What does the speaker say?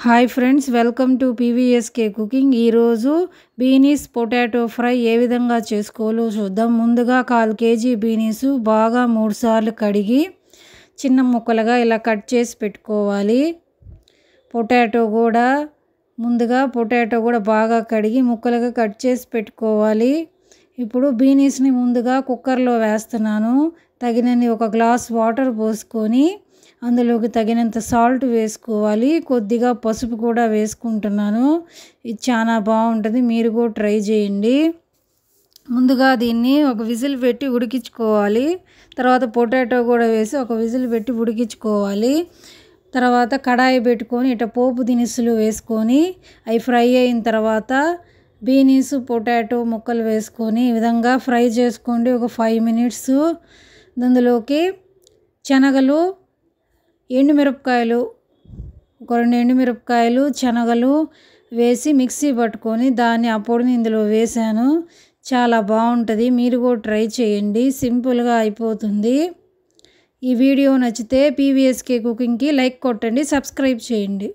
Hi friends, welcome to PVSK cooking. ఈరోజు beans potato fry ఏ విధంగా చేసుకోవాలో చూద్దాం. ముందుగా 1/4 కేజీ బీనీసు బాగా 3 సార్లు కడిగి చిన్న ముక్కలుగా ఇలా కట్ చేసి పెట్టుకోవాలి. పొటాటో కూడా బాగా కడిగి ముక్కలుగా కట్ చేసి పెట్టుకోవాలి. ఇప్పుడు బీనీస్ని ముందుగా కుక్కర్లో వేస్తున్నాను. తగినన్ని 1 గ్లాస్ వాటర్ పోసుకొని అందులోకి తగినంత సాల్ట్ వేసుకోవాలి. కొద్దిగా పసుపు కూడా వేసుకుంటున్నాను. ఇది చాలా బాగుంటుంది, మీరు కూడా ట్రై చేయండి. ముందుగా దీన్ని ఒక విజిల్ పెట్టి ఉడికించుకోవాలి. తర్వాత పొటాటో కూడా వేసి ఒక విజిల్ పెట్టి ఉడికించుకోవాలి. తర్వాత కడాయి పెట్టుకొని ఇట్లా పోపు దినుసులు వేసుకొని అవి ఫ్రై అయిన తర్వాత బీనీస్ పొటాటో ముక్కలు వేసుకొని ఈ విధంగా ఫ్రై చేసుకోండి. ఒక 5 మినిట్స్. అందులోకి శనగలు, ఎండుమిరపకాయలు, ఒక 2 ఎండుమిరపకాయలు, శనగలు వేసి మిక్సీ పట్టుకొని ఆ పొడిని ఇందులో వేసాను. చాలా బాగుంటుంది, మీరు కూడా ట్రై చేయండి. సింపుల్గా అయిపోతుంది. ఈ వీడియో నచ్చితే పీవీఎస్కే కుకింగ్కి లైక్ కొట్టండి, సబ్స్క్రైబ్ చేయండి.